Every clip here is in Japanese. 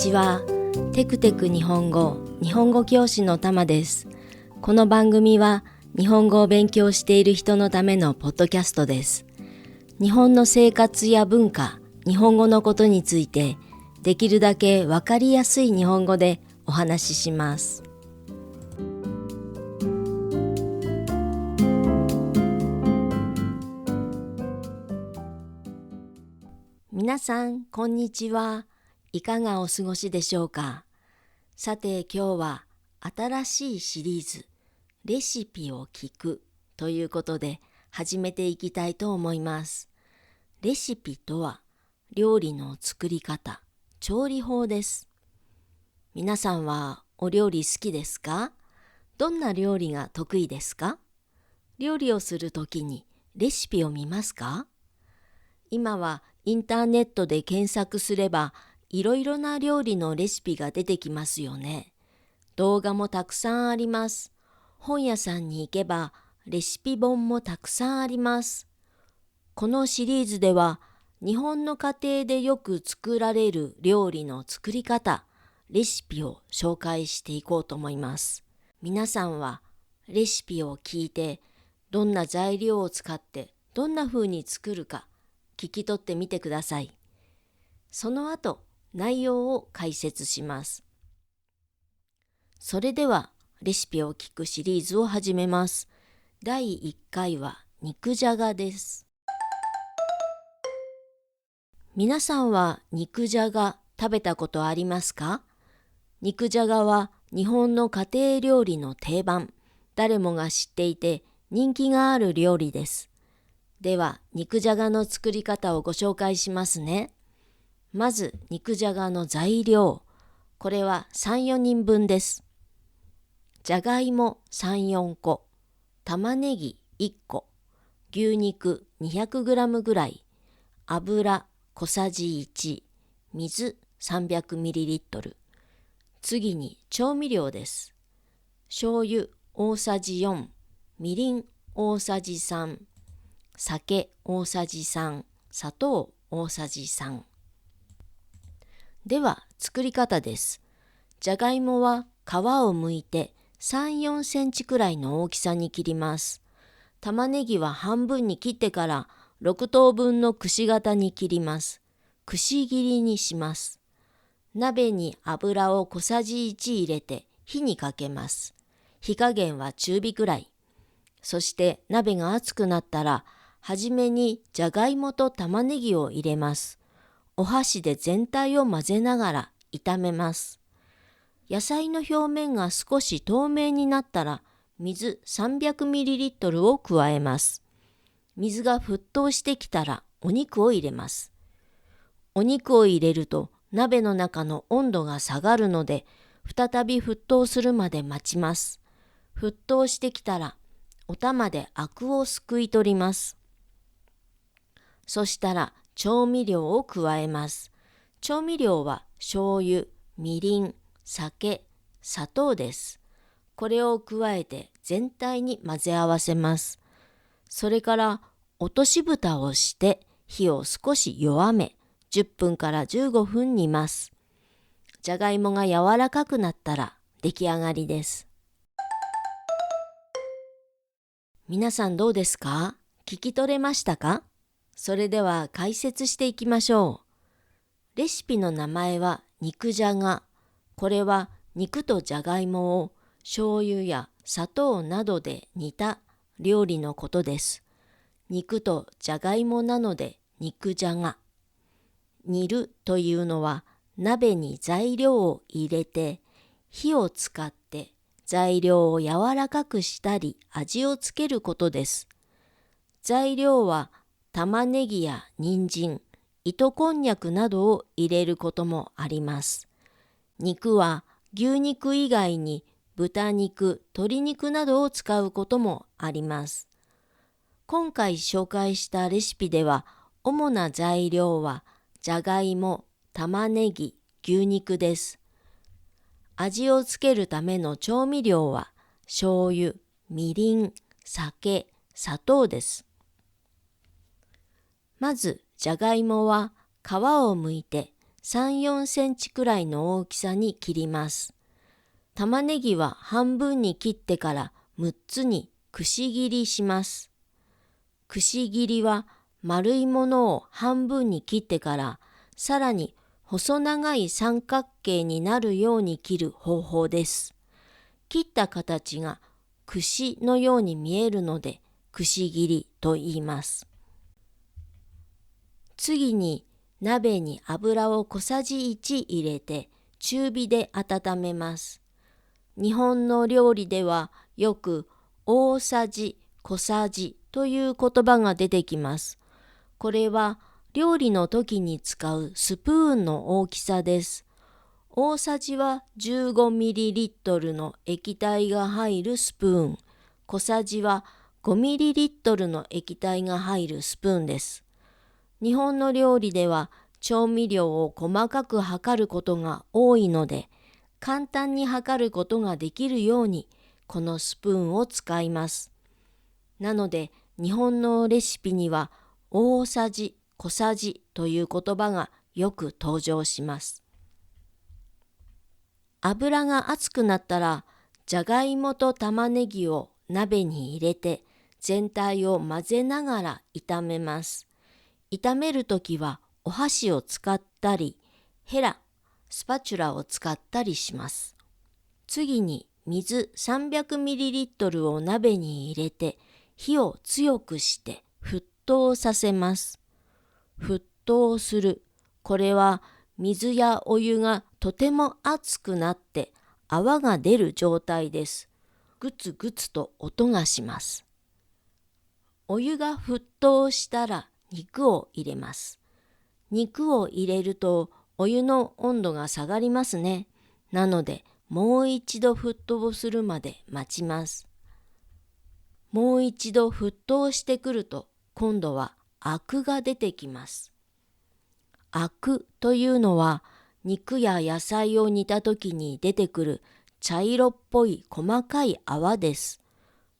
ちは。テクテク日本語教師のたまです。この番組は日本語を勉強している人のためのポッドキャストです。日本の生活や文化、日本語のことについてできるだけわかりやすい日本語でお話しします。皆さん、こんにちは。いかがお過ごしでしょうか。さて、今日は新しいシリーズ、レシピを聞くということで始めていきたいと思います。レシピとは、料理の作り方、調理法です。皆さんはお料理好きですか？どんな料理が得意ですか？料理をするときにレシピを見ますか？今はインターネットで検索すればいろいろな料理のレシピが出てきますよね。動画もたくさんあります。本屋さんに行けばレシピ本もたくさんあります。このシリーズでは日本の家庭でよく作られる料理の作り方、レシピを紹介していこうと思います。皆さんはレシピを聞いてどんな材料を使ってどんな風に作るか聞き取ってみてください。その後、内容を解説します。それでは、レシピを聞くシリーズを始めます。第1回は肉じゃがです。皆さんは肉じゃが食べたことありますか？肉じゃがは日本の家庭料理の定番、誰もが知っていて人気がある料理です。では、肉じゃがの作り方をご紹介しますね。まず、肉じゃがの材料。これは3、4人分です。じゃがいも3、4個、玉ねぎ1個、牛肉 200g ぐらい、油小さじ1、水 300ml。次に調味料です。醤油大さじ4、みりん大さじ3、酒大さじ3、砂糖大さじ3。では作り方です。じゃがいもは皮を剥いて3、4センチくらいの大きさに切ります。玉ねぎは半分に切ってから6等分のくし形に切ります。くし切りにします。鍋に油を小さじ1入れて火にかけます。火加減は中火くらい。そして鍋が熱くなったら、はじめにじゃがいもと玉ねぎを入れます。お箸で全体を混ぜながら炒めます。野菜の表面が少し透明になったら、水 300ml を加えます。水が沸騰してきたらお肉を入れます。お肉を入れると鍋の中の温度が下がるので、再び沸騰するまで待ちます。沸騰してきたら、お玉でアクをすくい取ります。そしたら調味料を加えます。調味料は醤油、みりん、酒、砂糖です。これを加えて全体に混ぜ合わせます。それから落とし蓋をして火を少し弱め、10分から15分煮ます。じゃがいもが柔らかくなったら出来上がりです。皆さんどうですか？聞き取れましたか？それでは解説していきましょう。レシピの名前は肉じゃが。これは肉とじゃがいもを醤油や砂糖などで煮た料理のことです。肉とじゃがいもなので肉じゃが。煮るというのは鍋に材料を入れて火を使って材料を柔らかくしたり味をつけることです。材料は玉ねぎや人参、糸こんにゃくなどを入れることもあります。肉は牛肉以外に豚肉、鶏肉などを使うこともあります。今回紹介したレシピでは主な材料はじゃがいも、玉ねぎ、牛肉です。味をつけるための調味料は醤油、みりん、酒、砂糖です。まず、じゃがいもは皮を剥いて3、4センチくらいの大きさに切ります。玉ねぎは半分に切ってから6つにくし切りします。くし切りは丸いものを半分に切ってからさらに細長い三角形になるように切る方法です。切った形が串のように見えるのでくし切りと言います。次に鍋に油を小さじ1入れて中火で温めます。日本の料理ではよく大さじ、小さじという言葉が出てきます。これは料理の時に使うスプーンの大きさです。大さじは 15ml の液体が入るスプーン、小さじは 5ml の液体が入るスプーンです。日本の料理では調味料を細かく測ることが多いので、簡単に測ることができるようにこのスプーンを使います。なので日本のレシピには大さじ、小さじという言葉がよく登場します。油が熱くなったらじゃがいもと玉ねぎを鍋に入れて全体を混ぜながら炒めます。炒めるときはお箸を使ったりヘラ、スパチュラを使ったりします。次に水 300ml を鍋に入れて火を強くして沸騰させます。沸騰する。これは水やお湯がとても熱くなって泡が出る状態です。グツグツと音がします。お湯が沸騰したら肉を入れます。肉を入れるとお湯の温度が下がりますね。なのでもう一度沸騰するまで待ちます。もう一度沸騰してくると今度はアクが出てきます。アクというのは肉や野菜を煮た時に出てくる茶色っぽい細かい泡です。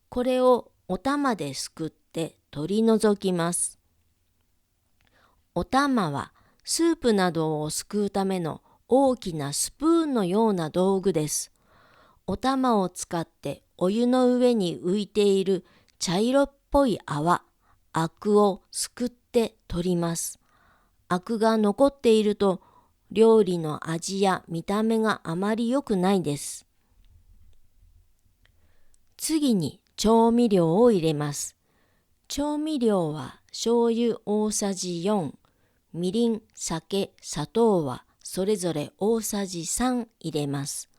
これをお玉ですくって取り除きます。お玉はスープなどをすくうための大きなスプーンのような道具です。お玉を使ってお湯の上に浮いている茶色っぽい泡、アクをすくって取ります。アクが残っていると料理の味や見た目があまり良くないです。次に調味料を入れます。調味料は醤油大さじ4、みりん、酒、砂糖はそれぞれ大さじ3入れます。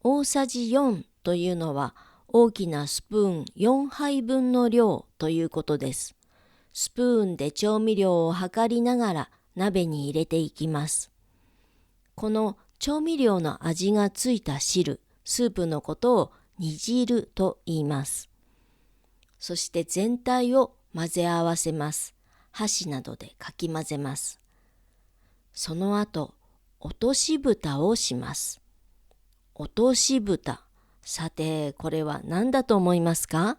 大さじ4というのは大きなスプーン4杯分の量ということです。スプーンで調味料を測りながら鍋に入れていきます。この調味料の味がついた汁、スープのことを煮汁と言います。そして全体を混ぜ合わせます。箸などでかき混ぜます。その後、落とし蓋をします。落とし蓋。さて、これは何だと思いますか？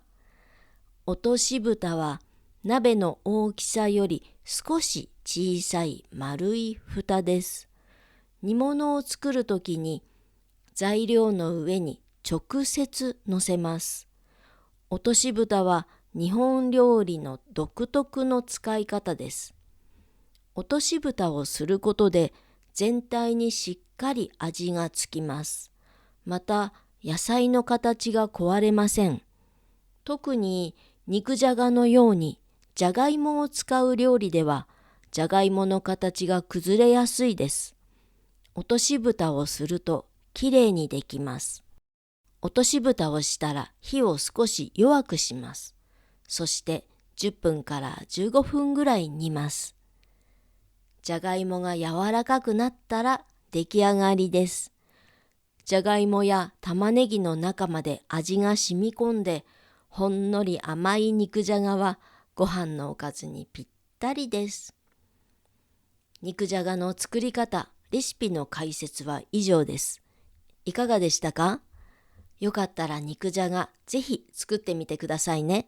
落とし蓋は鍋の大きさより少し小さい丸い蓋です。煮物を作るときに材料の上に直接乗せます。落とし蓋は日本料理の独特の使い方です。落とし蓋をすることで全体にしっかり味がつきます。また野菜の形が壊れません。特に肉じゃがのようにじゃがいもを使う料理ではじゃがいもの形が崩れやすいです。落とし蓋をするときれいにできます。落とし蓋をしたら火を少し弱くします。そして10分から15分ぐらい煮ます。じゃがいもが柔らかくなったら出来上がりです。じゃがいもや玉ねぎの中まで味が染み込んで、ほんのり甘い肉じゃがはご飯のおかずにぴったりです。肉じゃがの作り方、レシピの解説は以上です。いかがでしたか？よかったら肉じゃがぜひ作ってみてくださいね。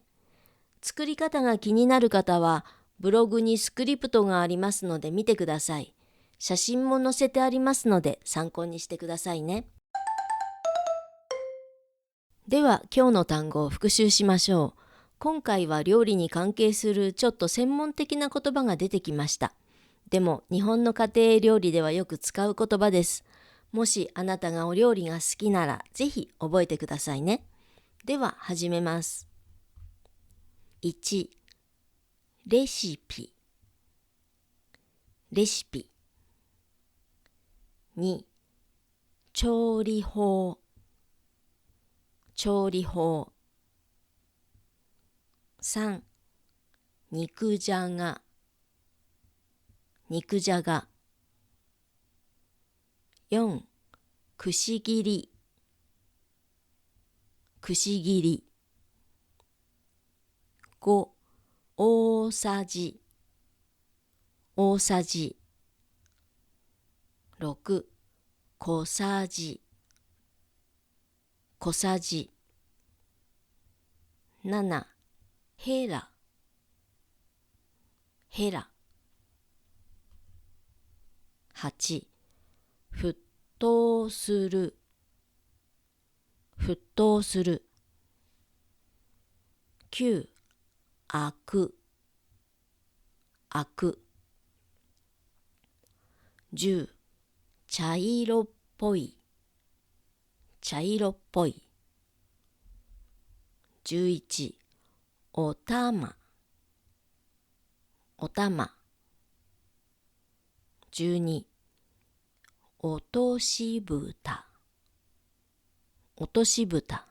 作り方が気になる方はブログにスクリプトがありますので見てください。写真も載せてありますので参考にしてくださいね。では今日の単語を復習しましょう。今回は料理に関係するちょっと専門的な言葉が出てきました。でも日本の家庭料理ではよく使う言葉です。もしあなたがお料理が好きならぜひ覚えてくださいね。では始めます。1、レシピ。レシピ。2、調理法。調理法。3、肉じゃが。肉じゃが。4、くし切り。くし切り。5、大さじ。大さじ。6、小さじ。小さじ。7、ヘラ。ヘラ。8、沸騰する。沸騰する。9、開く。開く。10、茶色っぽい。茶色っぽい。11、おたま。おたま。12、落としぶた。落としぶた。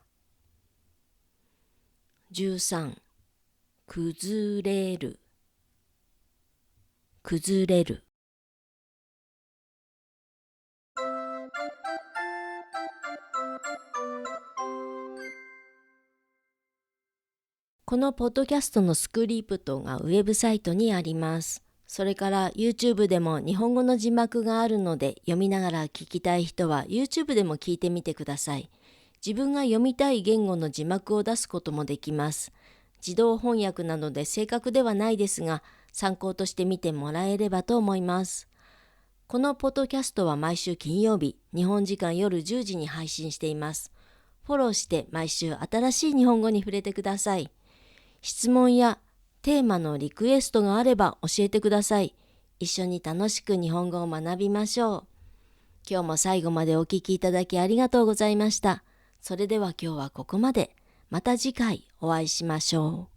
13、崩れる。崩れる。このポッドキャストのスクリプトがウェブサイトにあります。それから YouTube でも日本語の字幕があるので、読みながら聞きたい人は YouTube でも聞いてみてください。自分が読みたい言語の字幕を出すこともできます。自動翻訳なので正確ではないですが、参考として見てもらえればと思います。このポッドキャストは毎週金曜日、日本時間夜10時に配信しています。フォローして毎週新しい日本語に触れてください。質問やテーマのリクエストがあれば教えてください。一緒に楽しく日本語を学びましょう。今日も最後までお聞きいただきありがとうございました。それでは今日はここまで。また次回お会いしましょう。